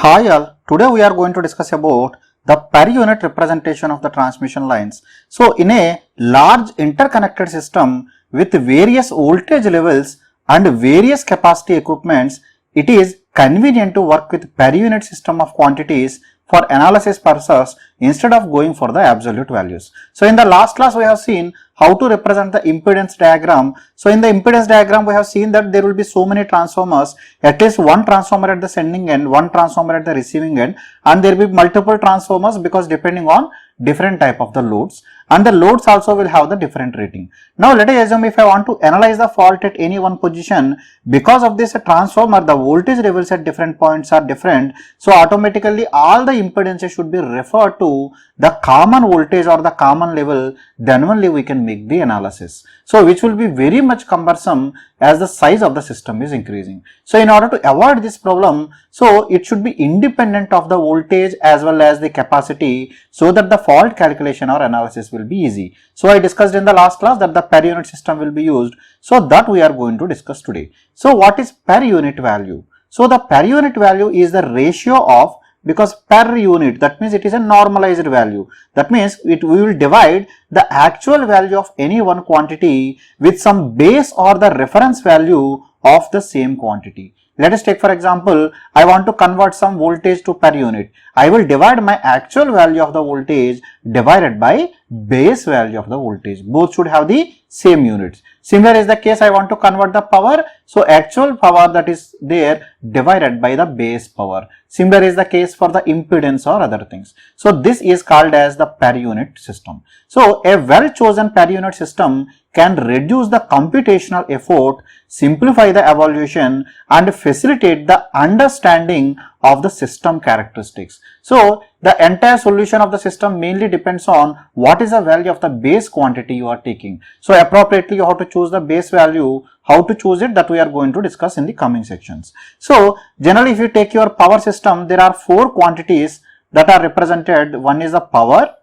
Hi all, today we are going to discuss about the per unit representation of the transmission lines. So in a large interconnected system with various voltage levels and various capacity equipments, it is convenient to work with per unit system of quantities for analysis purposes instead of going for the absolute values. So in the last class we have seen how to represent the impedance diagram. So in the impedance diagram we have seen that there will be so many transformers, at least one transformer at the sending end, one transformer at the receiving end, and there will be multiple transformers because depending on different type of the loads, and the loads also will have the different rating. Now let us assume if I want to analyze the fault at any one position, because of this transformer the voltage levels at different points are different, so automatically all the impedances should be referred to the common voltage or the common level, then only we can make the analysis. So which will be very much cumbersome as the size of the system is increasing. So in order to avoid this problem, so it should be independent of the voltage as well as the capacity, so that the fault calculation or analysis will be easy. So I discussed in the last class that the per unit system will be used, so that we are going to discuss today. So what is per unit value? So the per unit value is the ratio of, because per unit, that means it is a normalized value. That means we will divide the actual value of any one quantity with some base or the reference value of the same quantity. Let us take for example, I want to convert some voltage to per unit. I will divide my actual value of the voltage divided by base value of the voltage. Both should have the same units. Similar is the case, I want to convert the power. So actual power that is there divided by the base power. Similar is the case for the impedance or other things. So this is called as the per unit system. So a well chosen per unit system can reduce the computational effort, simplify the evaluation, and facilitate the understanding of the system characteristics. So the entire solution of the system mainly depends on what is the value of the base quantity you are taking. So appropriately you have to choose the base value. How to choose it, that we are going to discuss in the coming sections. So generally if you take your power system, there are four quantities that are represented. One is the power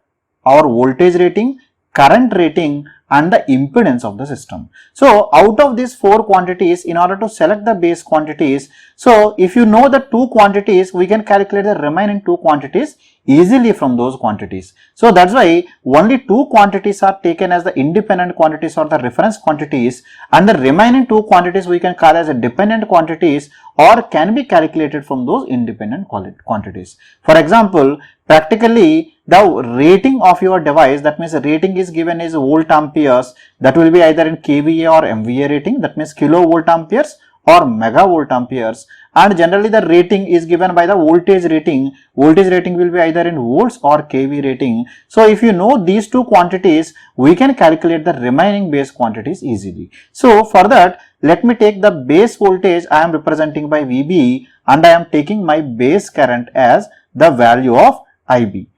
or voltage rating, current rating, and the impedance of the system. So out of these four quantities, in order to select the base quantities, so if you know the two quantities, we can calculate the remaining two quantities easily from those quantities. So that's why only two quantities are taken as the independent quantities or the reference quantities, and the remaining two quantities we can call as a dependent quantities or can be calculated from those independent quantities. For example, practically the rating of your device, that means the rating is given as volt amperes, that will be either in kVA or MVA rating, that means kilovolt amperes or megavolt amperes, and generally the rating is given by the voltage rating. Voltage rating will be either in volts or kV rating. So if you know these two quantities, we can calculate the remaining base quantities easily. So for that, let me take the base voltage I am representing by VB, and I am taking my base current as the value of IB.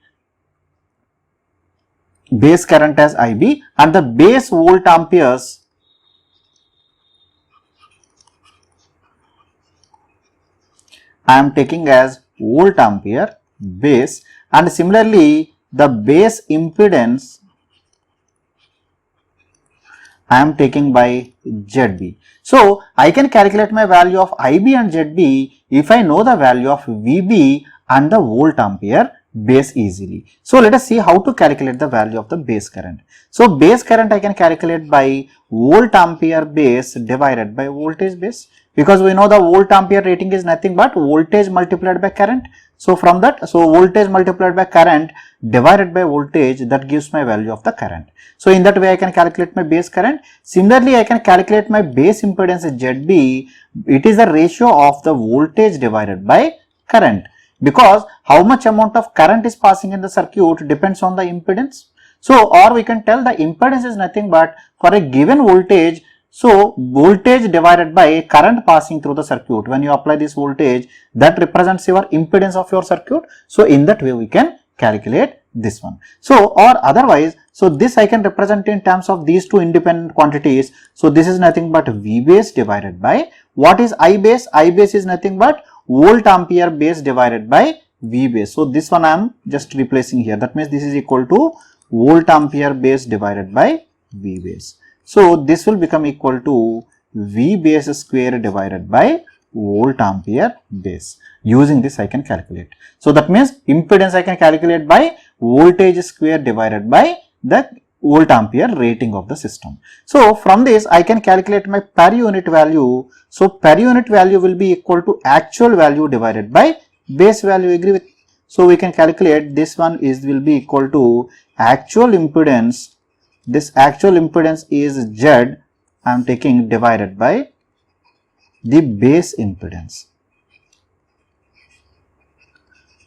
Base current as IB, and the base volt amperes I am taking as volt ampere base, and similarly the base impedance I am taking by ZB. So I can calculate my value of IB and ZB if I know the value of VB and the volt ampere base easily. So let us see how to calculate the value of the base current. So base current I can calculate by volt ampere base divided by voltage base, because we know the volt ampere rating is nothing but voltage multiplied by current. So from that, so voltage multiplied by current divided by voltage, that gives my value of the current. So in that way I can calculate my base current. Similarly I can calculate my base impedance ZB. It is the ratio of the voltage divided by current, because how much amount of current is passing in the circuit depends on the impedance. So or we can tell the impedance is nothing but for a given voltage, so voltage divided by current passing through the circuit. When you apply this voltage, that represents your impedance of your circuit. So in that way we can calculate this one. So or otherwise, so this I can represent in terms of these two independent quantities. So this is nothing but V base divided by, what is I base? I base is nothing but volt ampere base divided by V base. So this one I am just replacing here. That means this is equal to volt ampere base divided by V base. So this will become equal to V base square divided by volt ampere base. Using this I can calculate. So that means impedance I can calculate by voltage square divided by the volt ampere rating of the system. So from this I can calculate my per unit value. So per unit value will be equal to actual value divided by base value. Agree with? So we can calculate this one will be equal to actual impedance. This actual impedance is Z, I am taking, divided by the base impedance.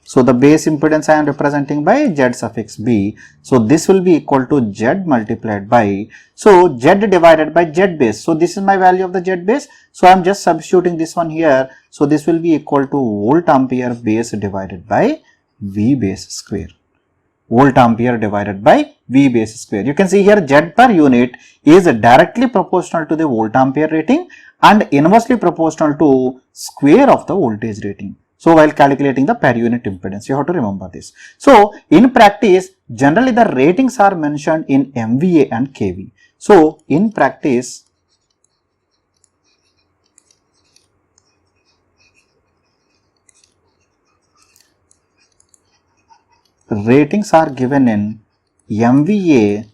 So the base impedance I am representing by Z suffix B. So this will be equal to Z multiplied by, so Z divided by Z base. So this is my value of the Z base. So I am just substituting this one here. So this will be equal to volt ampere base divided by V base square. Volt ampere divided by V base square. You can see here Z per unit is directly proportional to the volt ampere rating and inversely proportional to square of the voltage rating. So while calculating the per unit impedance, you have to remember this. So in practice, generally the ratings are mentioned in MVA and kV. So in practice, ratings are given in MVA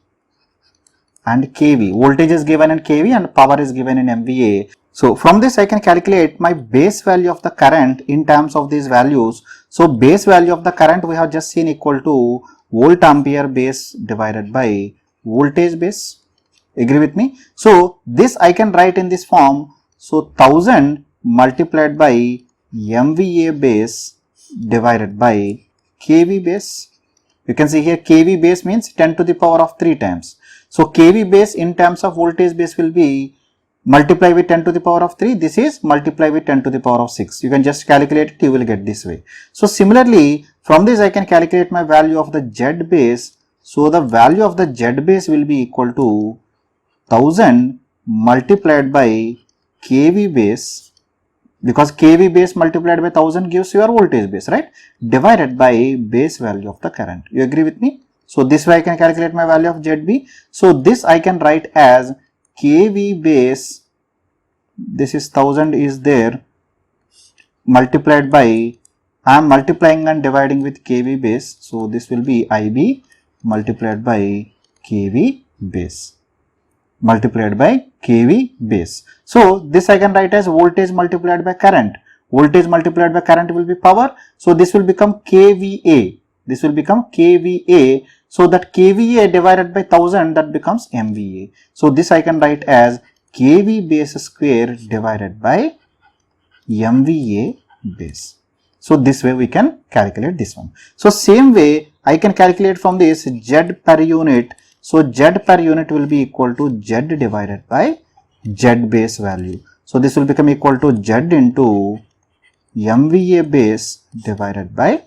and kV. Voltage is given in kV and power is given in MVA. So from this I can calculate my base value of the current in terms of these values. So base value of the current we have just seen equal to volt ampere base divided by voltage base. Agree with me? So this I can write in this form. So 1000 multiplied by MVA base divided by kV base. You can see here kV base means 10 to the power of 3 times. So kV base in terms of voltage base will be multiply with 10 to the power of 3. This is multiply with 10 to the power of 6. You can just calculate it, you will get this way. So similarly, from this I can calculate my value of the Z base. So the value of the Z base will be equal to 1000 multiplied by kV base, because kV base multiplied by 1000 gives your voltage base, right? Divided by base value of the current. You agree with me? So this way I can calculate my value of ZB. So this I can write as kV base, this is 1000 is there, multiplied by, I am multiplying and dividing with kV base. So this will be IB multiplied by kV base, multiplied by kV base. So this I can write as voltage multiplied by current. Voltage multiplied by current will be power. So this will become kVA. This will become kVA. So that kVA divided by 1000, that becomes MVA. So this I can write as kV base square divided by MVA base. So this way we can calculate this one. So same way I can calculate from this Z per unit. So Z per unit will be equal to Z divided by Z base value. So this will become equal to Z into MVA base divided by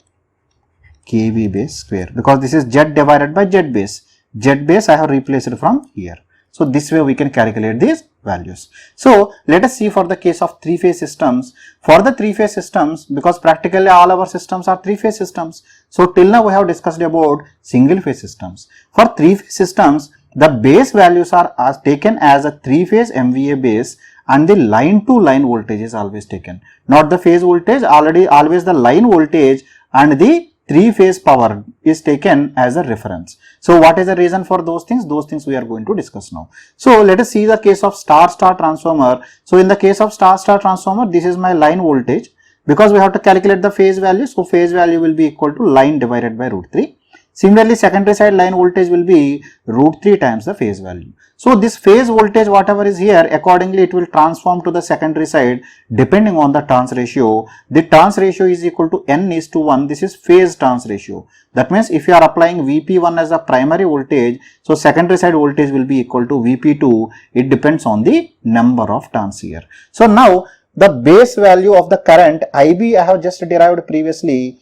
kV base square, because this is Z divided by Z base. Z base I have replaced from here. So this way we can calculate these values. So let us see for the case of three-phase systems. For the three-phase systems, because practically all our systems are three-phase systems. So till now we have discussed about single-phase systems. For three-phase systems, the base values are taken as a three-phase MVA base, and the line to line voltage is always taken. Not the phase voltage, always the line voltage and the three-phase power is taken as a reference. So what is the reason for those things? Those things we are going to discuss now. So let us see the case of star-star transformer. So in the case of star-star transformer, this is my line voltage, because we have to calculate the phase value. So phase value will be equal to line divided by √3. Similarly, secondary side line voltage will be √3 times the phase value. So this phase voltage, whatever is here, accordingly it will transform to the secondary side depending on the turns ratio. The turns ratio is equal to n:1. This is phase turns ratio. That means if you are applying Vp1 as a primary voltage, so secondary side voltage will be equal to Vp2. It depends on the number of turns here. So now the base value of the current IB I have just derived previously.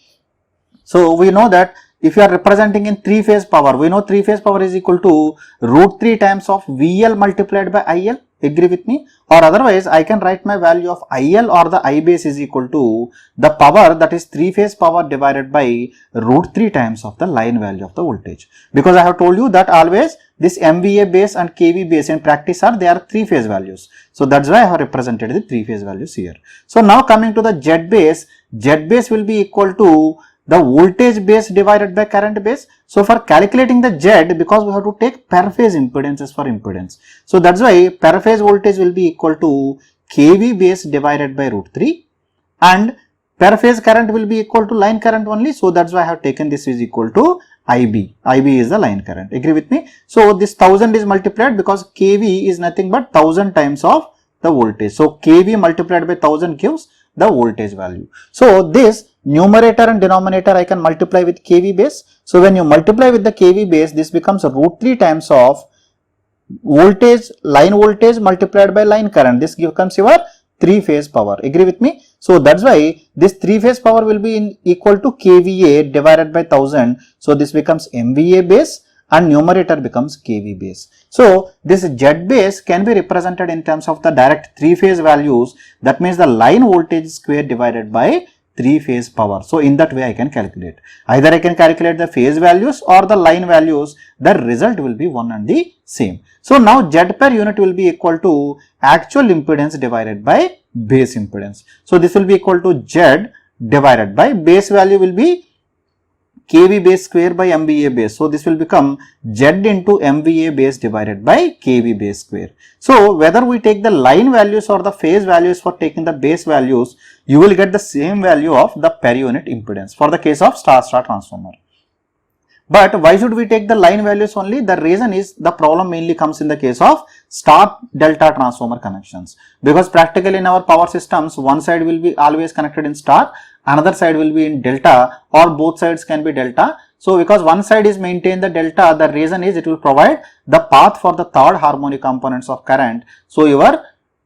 So we know that if you are representing in three-phase power, we know three-phase power is equal to √3 times of VL multiplied by IL. Agree with me? Or otherwise I can write my value of IL or the I base is equal to the power, that is 3-phase power divided by root 3 times of the line value of the voltage. Because I have told you that always this MVA base and KV base in practice they are 3-phase values. So that's why I have represented the 3-phase values here. So now coming to the Z base will be equal to the voltage base divided by current base. So for calculating the Z, because we have to take per phase impedances for impedance. So that's why per phase voltage will be equal to KV base divided by root 3 and per phase current will be equal to line current only. So that's why I have taken this is equal to IB. IB is the line current. Agree with me? So this 1000 is multiplied because KV is nothing but 1000 times of the voltage. So KV multiplied by 1000 gives the voltage value. So this numerator and denominator I can multiply with KV base. So when you multiply with the KV base, this becomes root 3 times of voltage, line voltage multiplied by line current. This becomes your 3-phase power. Agree with me? So that's why this 3-phase power will be equal to KVA divided by 1000. So this becomes MVA base and numerator becomes KV base. So this Z base can be represented in terms of the direct 3-phase values. That means the line voltage square divided by 3-phase power. So in that way I can calculate. Either I can calculate the phase values or the line values. The result will be one and the same. So now Z per unit will be equal to actual impedance divided by base impedance. So this will be equal to Z divided by base value will be KV base square by MVA base. So this will become Z into MVA base divided by KV base square. So whether we take the line values or the phase values for taking the base values, you will get the same value of the per unit impedance for the case of star-star transformer. But why should we take the line values only? The reason is the problem mainly comes in the case of star delta transformer connections. Because practically in our power systems, one side will be always connected in star, another side will be in delta, or both sides can be delta. So because one side is maintain the delta, the reason is it will provide the path for the third harmonic components of current. So your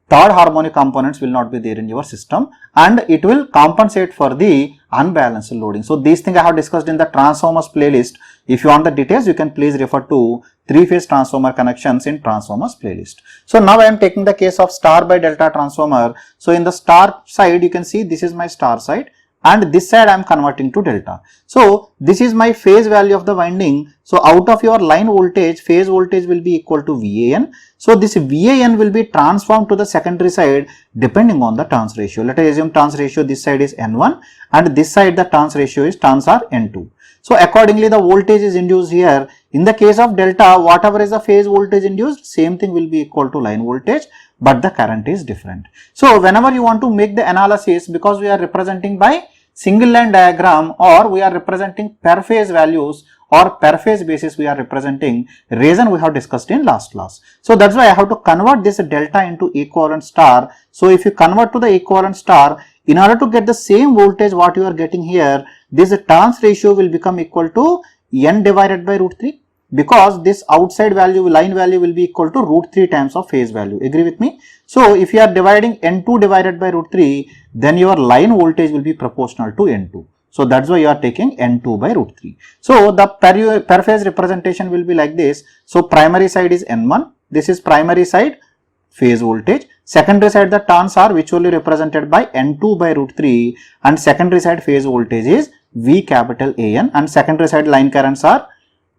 third harmonic components will not be there in your system and it will compensate for the unbalanced loading. So these things I have discussed in the transformers playlist. If you want the details, you can please refer to 3-phase transformer connections in transformers playlist. So now I am taking the case of star by delta transformer. So in the star side, you can see this is my star side and this side I am converting to delta. So this is my phase value of the winding. So out of your line voltage, phase voltage will be equal to VAN. So this VAN will be transformed to the secondary side depending on the turns ratio. Let us assume turns ratio this side is N1 and this side the turns ratio is turns are N2. So accordingly the voltage is induced here. In the case of delta, whatever is the phase voltage induced, same thing will be equal to line voltage, but the current is different. So whenever you want to make the analysis, because we are representing by single line diagram or we are representing per phase values or per phase basis we are representing, reason we have discussed in last class. So that's why I have to convert this delta into equivalent star. So if you convert to the equivalent star, in order to get the same voltage what you are getting here, this turns ratio will become equal to N divided by root 3. Because this outside value, line value will be equal to root 3 times of phase value. Agree with me? So if you are dividing N2 divided by root 3, then your line voltage will be proportional to N2. So that's why you are taking N2 by root 3. So the per phase representation will be like this. So primary side is N1. This is primary side phase voltage. Secondary side the turns are virtually represented by N2 by root 3 and secondary side phase voltage is V capital AN and secondary side line currents are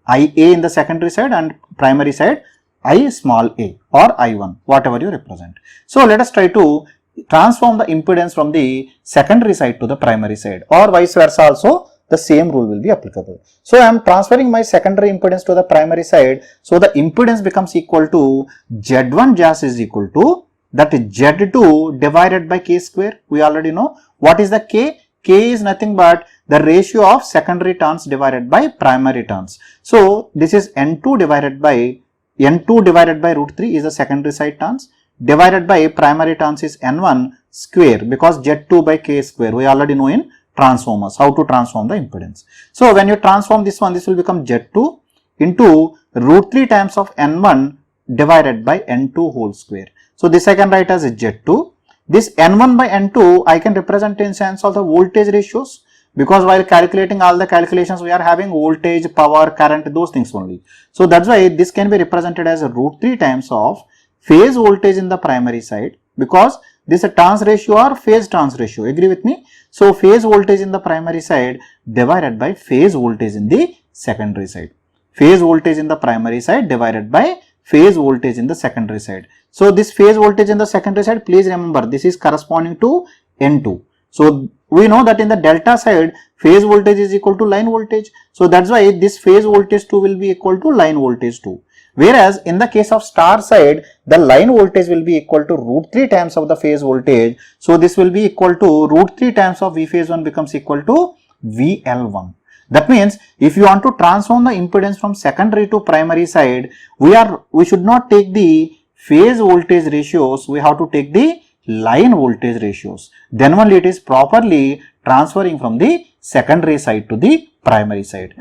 IA in the secondary side and primary side I small a or I1, whatever you represent. So let us try to transform the impedance from the secondary side to the primary side or vice versa also the same rule will be applicable. So I am transferring my secondary impedance to the primary side. So the impedance becomes equal to Z1 jas is equal to that is Z2 divided by K square. We already know what is the K. K is nothing but the ratio of secondary turns divided by primary turns. So this is N2 divided by root 3 is the secondary side turns divided by primary turns is N1 square because Z2 by K square. We already know in transformers how to transform the impedance. So when you transform this one, this will become Z2 into root 3 times of N1 divided by N2 whole square. So this I can write as Z2. This N1 by N2 I can represent in sense of the voltage ratios because while calculating all the calculations we are having voltage, power, current, those things only. So that's why this can be represented as root 3 times of phase voltage in the primary side, because this is a turns ratio or phase turns ratio, agree with me? So phase voltage in the primary side divided by phase voltage in the secondary side. Phase voltage in the primary side divided by phase voltage in the secondary side. So this phase voltage in the secondary side, please remember, this is corresponding to N2. So we know that in the delta side, phase voltage is equal to line voltage. So that's why this phase voltage 2 will be equal to line voltage 2. Whereas in the case of star side, the line voltage will be equal to root 3 times of the phase voltage. So this will be equal to root 3 times of V phase 1 becomes equal to VL1. That means if you want to transform the impedance from secondary to primary side, we should not take the phase voltage ratios, we have to take the line voltage ratios. Then only it is properly transferring from the secondary side to the primary side.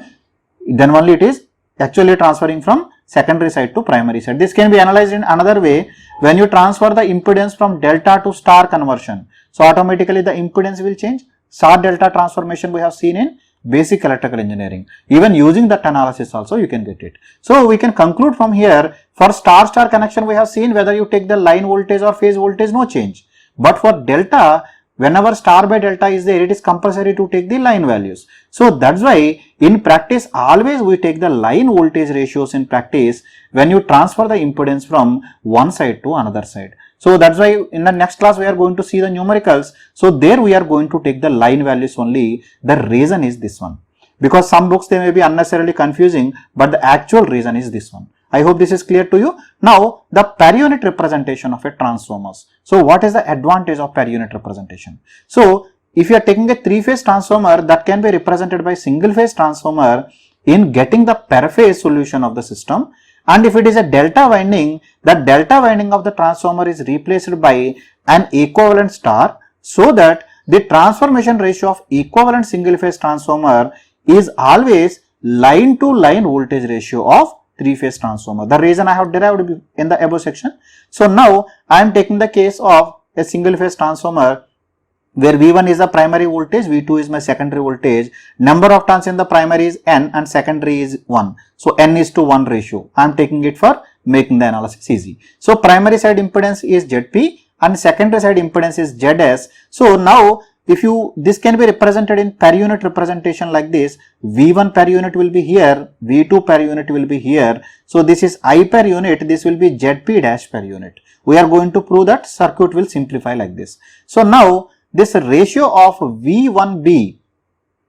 Then only it is actually transferring from secondary side to primary side. This can be analyzed in another way. When you transfer the impedance from delta to star conversion, so automatically the impedance will change. Star delta transformation we have seen in basic electrical engineering. Even using that analysis also you can get it. So we can conclude from here, for star-star connection we have seen whether you take the line voltage or phase voltage, no change. But for delta, whenever star by delta is there, it is compulsory to take the line values. So that's why in practice always we take the line voltage ratios in practice when you transfer the impedance from one side to another side. So that's why in the next class we are going to see the numericals. So there we are going to take the line values only. The reason is this one. Because some books they may be unnecessarily confusing, but the actual reason is this one. I hope this is clear to you. Now the per unit representation of a transformers. So what is the advantage of per unit representation? So if you are taking a 3-phase transformer, that can be represented by single phase transformer in getting the per phase solution of the system. And if it is a delta winding, the delta winding of the transformer is replaced by an equivalent star, so that the transformation ratio of equivalent single phase transformer is always line to line voltage ratio of 3-phase transformer. The reason I have derived in the above section. So now I am taking the case of a single phase transformer where V1 is the primary voltage, V2 is my secondary voltage, number of turns in the primary is N and secondary is 1. So N is to 1 ratio. I am taking it for making the analysis easy. So primary side impedance is Zp and secondary side impedance is Zs. So now if this can be represented in per unit representation like this, V1 per unit will be here, V2 per unit will be here. So this is I per unit, this will be Zp dash per unit. We are going to prove that circuit will simplify like this. So now this ratio of V1B,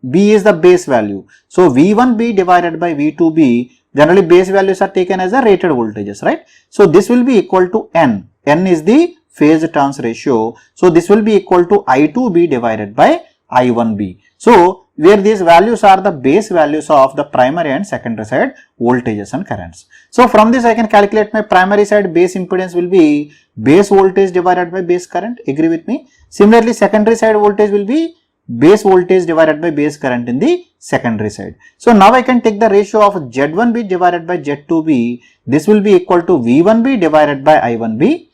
B is the base value. So V1B divided by V2B, generally base values are taken as the rated voltages, right? So this will be equal to N. N is the phase turns ratio. So this will be equal to I2B divided by I1B. So where these values are the base values of the primary and secondary side voltages and currents. So from this I can calculate my primary side base impedance will be base voltage divided by base current, agree with me. Similarly secondary side voltage will be base voltage divided by base current in the secondary side. So now I can take the ratio of Z1B divided by Z2B. This will be equal to V1B divided by I1B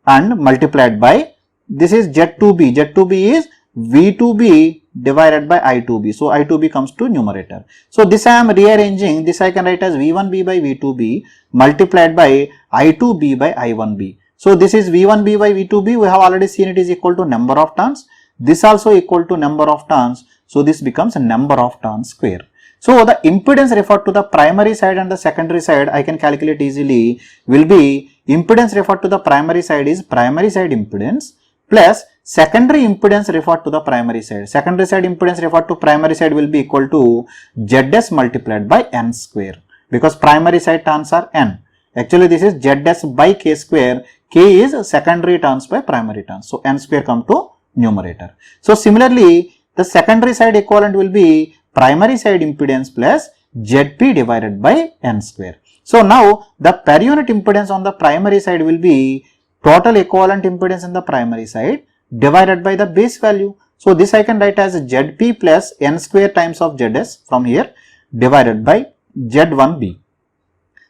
and multiplied by, this is Z2B. Z2B is V2B divided by I2B. So I2B comes to numerator. So this I am rearranging. This I can write as V1B by V2B multiplied by I2B by I1B. So this is V1B by V2B. We have already seen it is equal to number of turns. This also equal to number of turns. So this becomes a number of turns square. So the impedance referred to the primary side and the secondary side I can calculate easily will be impedance referred to the primary side is primary side impedance plus secondary impedance referred to the primary side. Secondary side impedance referred to primary side will be equal to Zs multiplied by N square, because primary side turns are N. Actually this is Zs by K square. K is secondary turns by primary turns. So N square come to numerator. So similarly the secondary side equivalent will be primary side impedance plus Zp divided by N square. So now the per unit impedance on the primary side will be total equivalent impedance in the primary side divided by the base value. So this I can write as Zp plus N square times of Zs from here divided by Z1B.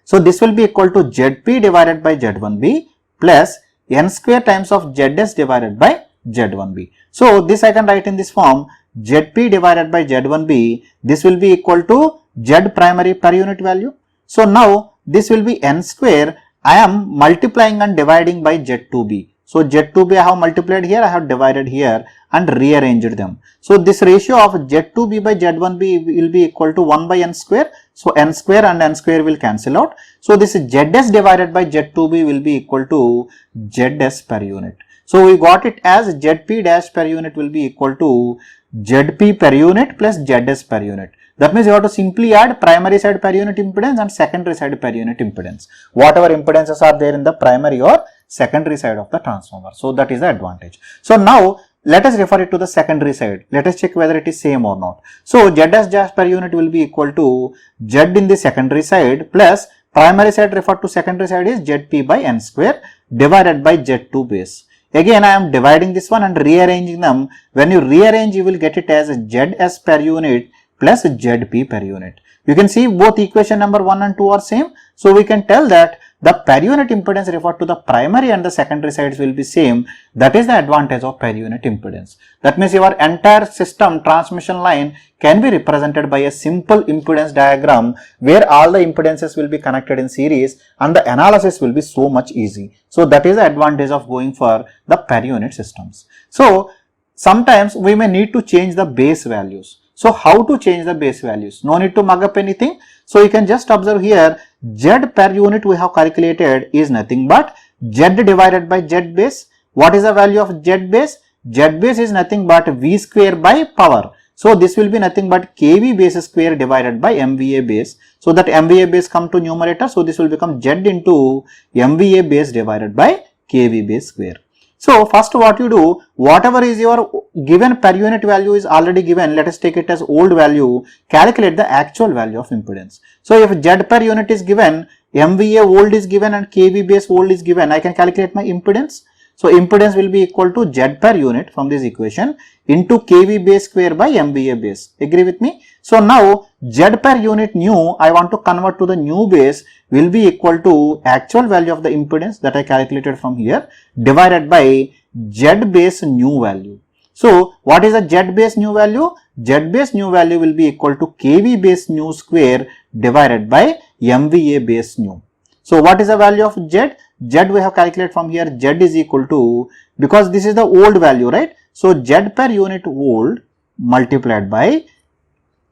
So this will be equal to Zp divided by Z1B plus N square times of Zs divided by Z1B. So this I can write in this form, Zp divided by Z1B, this will be equal to Z primary per unit value. So now this will be N square I am multiplying and dividing by Z2B. So Z2B I have multiplied here, I have divided here and rearranged them. So this ratio of Z2B by Z1B will be equal to 1 by n square. So n square and n square will cancel out. So this Zs divided by Z2B will be equal to Zs per unit. So we got it as Zp dash per unit will be equal to Zp per unit plus Zs per unit. That means you have to simply add primary side per unit impedance and secondary side per unit impedance. Whatever impedances are there in the primary or secondary side of the transformer. So that is the advantage. So now let us refer it to the secondary side. Let us check whether it is same or not. So Zs dash per unit will be equal to Z in the secondary side plus primary side referred to secondary side is Zp by n square divided by Z2 base. Again I am dividing this one and rearranging them. When you rearrange, you will get it as Zs per unit plus Zp per unit. You can see both equation number 1 and 2 are same. So we can tell that the per unit impedance referred to the primary and the secondary sides will be same. That is the advantage of per unit impedance. That means your entire system transmission line can be represented by a simple impedance diagram where all the impedances will be connected in series and the analysis will be so much easy. So that is the advantage of going for the per unit systems. So sometimes we may need to change the base values. So how to change the base values? No need to mug up anything. So you can just observe here Z per unit we have calculated is nothing but Z divided by Z base. What is the value of Z base? Z base is nothing but V square by power. So this will be nothing but kV base square divided by MVA base. So that MVA base come to numerator. So this will become Z into MVA base divided by kV base square. So first what you do, whatever is your given per unit value is already given, let us take it as old value, calculate the actual value of impedance. So if Z per unit is given, MVA old is given and kV base old is given, I can calculate my impedance. So impedance will be equal to Z per unit from this equation into kV base square by MVA base. Agree with me? So now Z per unit new I want to convert to the new base will be equal to actual value of the impedance that I calculated from here divided by Z base new value. So what is the Z base new value? Z base new value will be equal to kV base new square divided by MVA base new. So what is the value of Z? Z we have calculated from here, Z is equal to, because this is the old value, right? So Z per unit old multiplied by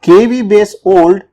kV base old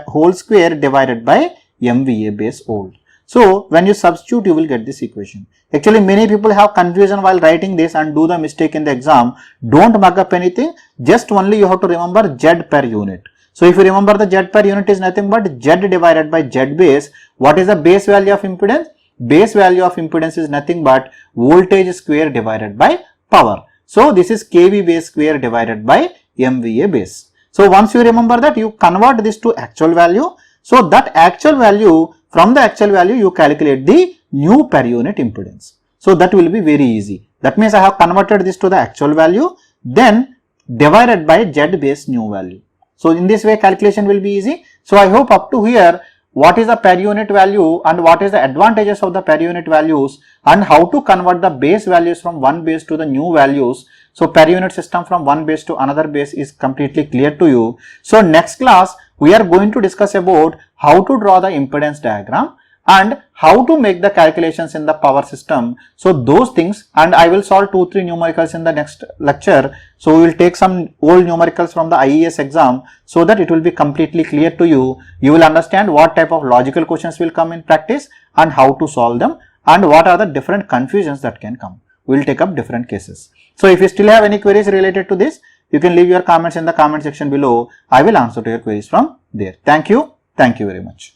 whole square divided by MVA base old. So when you substitute, you will get this equation. Actually many people have confusion while writing this and do the mistake in the exam. Don't mug up anything, just only you have to remember Z per unit. So if you remember, the Z per unit is nothing but Z divided by Z base. What is the base value of impedance? Base value of impedance is nothing but voltage square divided by power. So this is kV base square divided by MVA base. So once you remember that, you convert this to actual value. So that actual value, from the actual value you calculate the new per unit impedance. So that will be very easy. That means I have converted this to the actual value, then divided by Z base new value. So in this way calculation will be easy. So I hope up to here what is the per unit value and what is the advantages of the per unit values and how to convert the base values from one base to the new values. So per unit system from one base to another base is completely clear to you. So next class we are going to discuss about how to draw the impedance diagram and how to make the calculations in the power system. So those things, and I will solve 2-3 numericals in the next lecture. So we will take some old numericals from the IES exam so that it will be completely clear to you. You will understand what type of logical questions will come in practice and how to solve them and what are the different confusions that can come. We will take up different cases. So if you still have any queries related to this, you can leave your comments in the comment section below. I will answer to your queries from there. Thank you. Thank you very much.